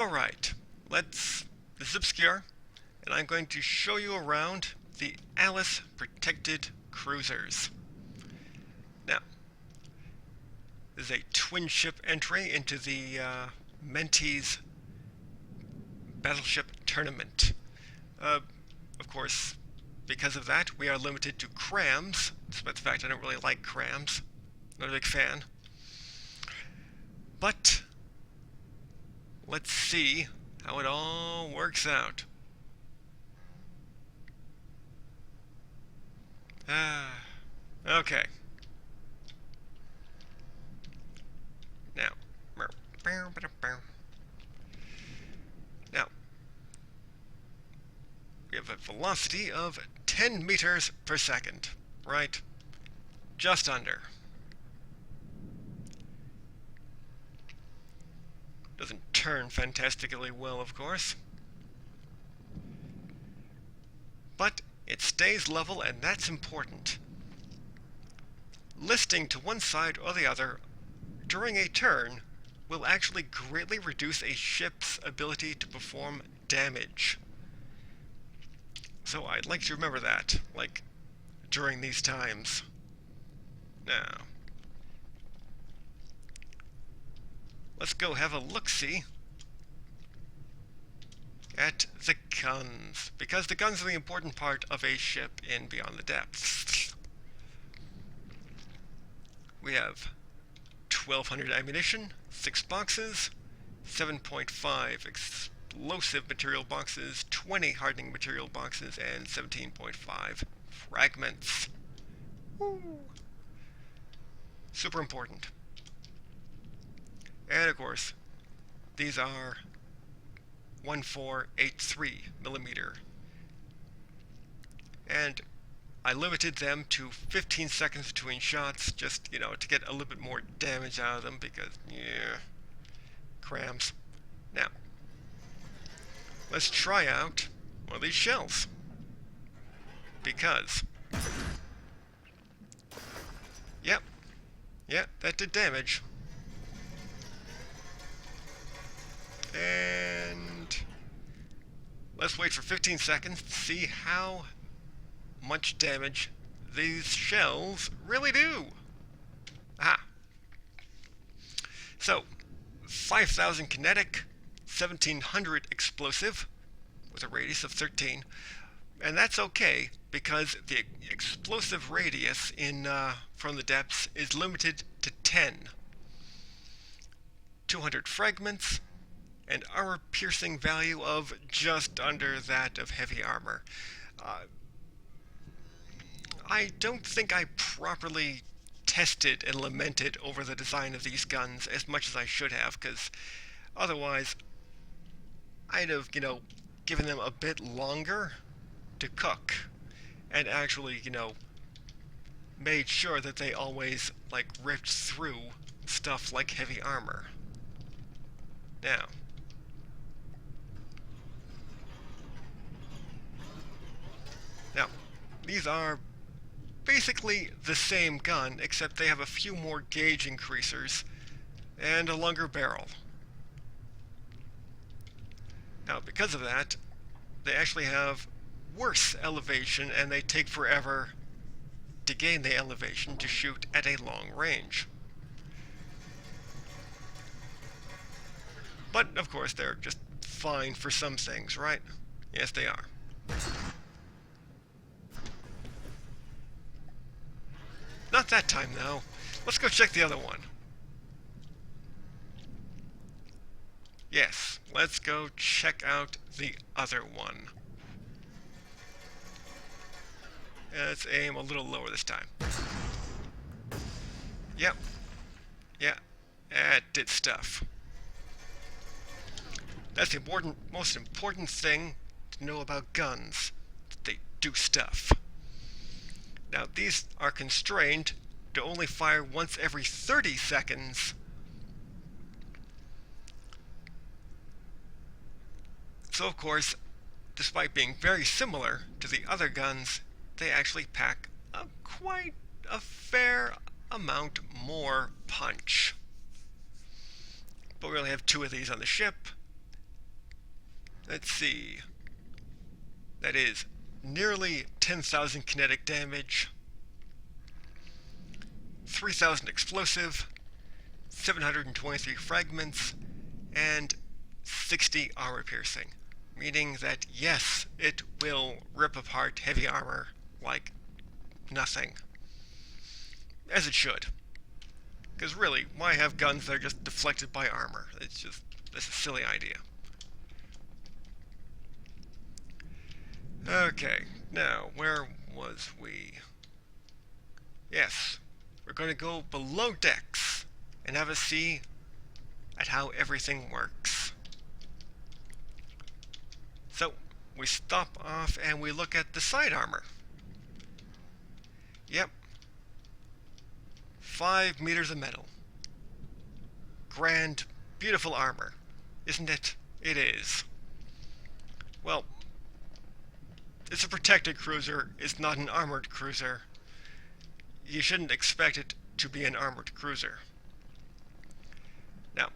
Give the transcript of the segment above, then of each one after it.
Alright, this is obscure, and I'm going to show you around the Alice protected cruisers. Now, this is a twin ship entry into the Menti's Battleship tournament. Of course, because of that, we are limited to crams, despite the fact I don't really like crams. Not a big fan. But let's see how it all works out. Okay. Now, we have a velocity of 10 meters per second, right? Just under. Doesn't turn fantastically well, of course. But it stays level, and that's important. Listing to one side or the other during a turn will actually greatly reduce a ship's ability to perform damage. So I'd like to remember that, like, during these times. Now, let's go have a look-see at the guns, because the guns are the important part of a ship in Beyond the Depths. We have 1200 ammunition, 6 boxes, 7.5 explosive material boxes, 20 hardening material boxes, and 17.5 fragments. Woo. Super important. And of course, these are 1483 millimeter. And I limited them to 15 seconds between shots, just, to get a little bit more damage out of them, because, yeah, crams. Now, let's try out one of these shells. Because, yep, that did damage. And let's wait for 15 seconds to see how much damage these shells really do. Aha. So, 5,000 kinetic, 1,700 explosive, with a radius of 13. And that's okay, because the explosive radius from the depths is limited to 10. 200 fragments, and armor-piercing value of just under that of heavy armor. I don't think I properly tested and lamented over the design of these guns as much as I should have, because otherwise I'd have, given them a bit longer to cook, and actually, made sure that they always, ripped through stuff like heavy armor. Now, these are basically the same gun, except they have a few more gauge increasers and a longer barrel. Now, because of that, they actually have worse elevation, and they take forever to gain the elevation to shoot at a long range. But, of course, they're just fine for some things, right? Yes, they are. Not that time, though. Let's go check the other one. Yes, let's go check out the other one. Let's aim a little lower this time. Yep. Yeah, that did stuff. That's the most important thing to know about guns. They do stuff. Now, these are constrained to only fire once every 30 seconds. So, of course, despite being very similar to the other guns, they actually pack quite a fair amount more punch. But we only have 2 of these on the ship, Let's see. That is nearly 10,000 kinetic damage, 3,000 explosive, 723 fragments, and 60 armor piercing. Meaning that, yes, it will rip apart heavy armor like nothing. As it should. Because really, why have guns that are just deflected by armor? That's a silly idea. Okay, now, where was we? Yes, we're going to go below decks and have a see at how everything works. So, we stop off and we look at the side armor. Yep. 5 meters of metal. Grand, beautiful armor. Isn't it? It is. Well, it's a protected cruiser. It's not an armored cruiser. You shouldn't expect it to be an armored cruiser. Now,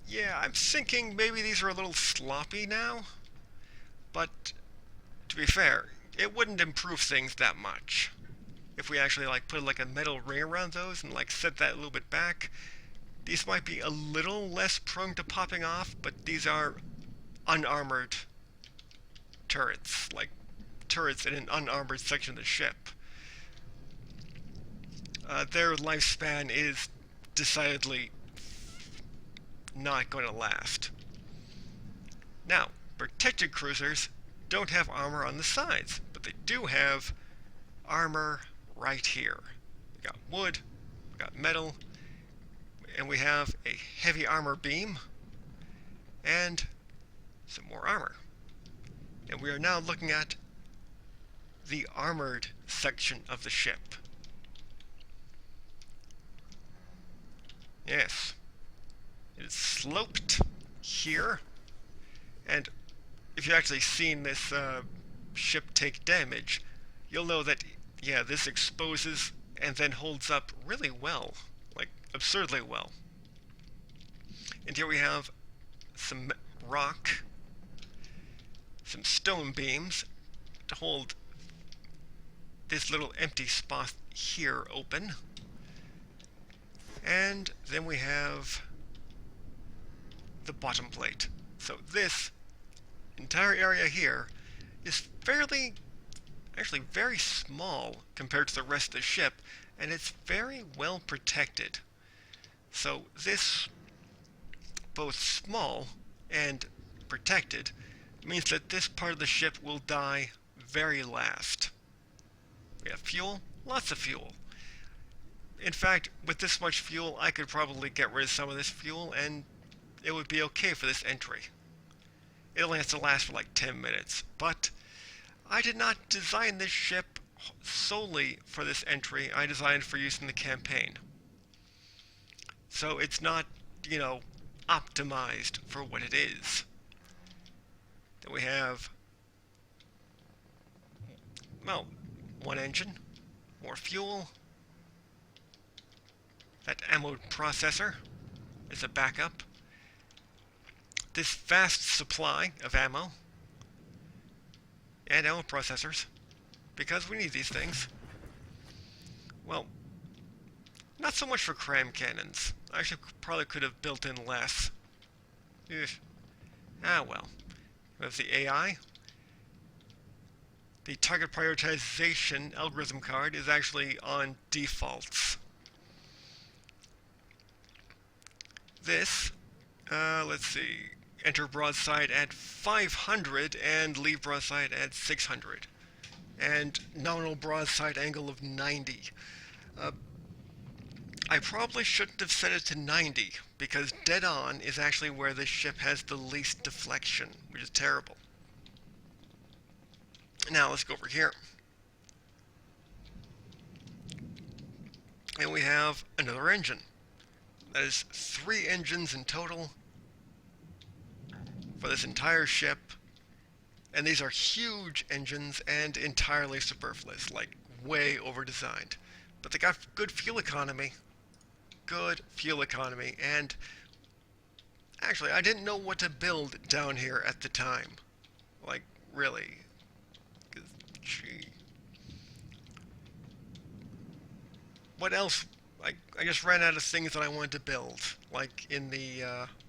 yeah, I'm thinking maybe these are a little sloppy now. But, to be fair, it wouldn't improve things that much. If we actually put like a metal ring around those and set that a little bit back, these might be a little less prone to popping off, but these are unarmored turrets, like turrets in an unarmored section of the ship. Their lifespan is decidedly not going to last. Now, protected cruisers don't have armor on the sides, but they do have armor right here. We got wood, we got metal, and we have a heavy armor beam, and some more armor. And we are now looking at the armored section of the ship. Yes, it is sloped here, and if you've actually seen this ship take damage, you'll know that, yeah, this exposes and then holds up really well, like absurdly well. And here we have some rock, some stone beams to hold this little empty spot here open. And then we have the bottom plate. So this entire area here is actually very small compared to the rest of the ship, and it's very well protected. So this, both small and protected, means that this part of the ship will die very last. We have fuel, lots of fuel. In fact, with this much fuel, I could probably get rid of some of this fuel, and it would be okay for this entry. It only has to last for like 10 minutes, but I did not design this ship solely for this entry. I designed for use in the campaign. So it's not, optimized for what it is. Then we have, well, one engine, more fuel. That ammo processor is a backup. This vast supply of ammo and ammo processors, because we need these things. Well, not so much for cram cannons. I actually probably could have built in less. Ugh. Ah well. With the AI, the target prioritization algorithm card is actually on defaults. This, let's see, enter broadside at 500 and leave broadside at 600. And nominal broadside angle of 90. I probably shouldn't have set it to 90, because dead on is actually where this ship has the least deflection, which is terrible. Now let's go over here. And we have another engine. That is 3 engines in total for this entire ship. And these are huge engines and entirely superfluous, like way over-designed. But they got good fuel economy. Good fuel economy. And Actually, I didn't know what to build down here at the time. Like, really. 'Cause, gee. What else? I just ran out of things that I wanted to build, like in the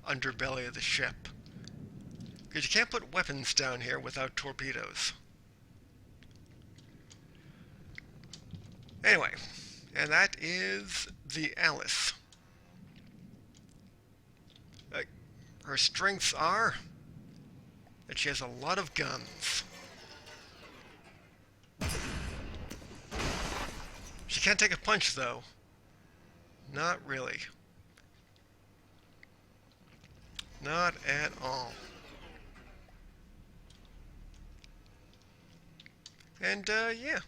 underbelly of the ship. Because you can't put weapons down here without torpedoes. Anyway, and that is the Alice. Uh, Her strengths are that she has a lot of guns. She can't take a punch, though. Not really. Not at all. And, yeah.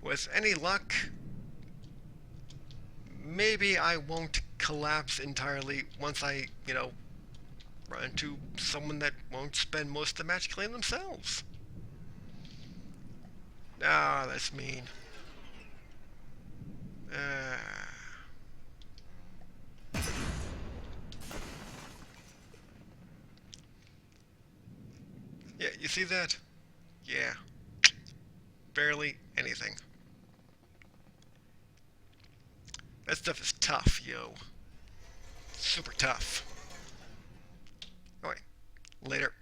With any luck, maybe I won't collapse entirely once I, run into someone that won't spend most of the match killing themselves. Ah, that's mean. Yeah, you see that? Yeah. Barely anything. That stuff is tough, yo. Super tough. Alright, later.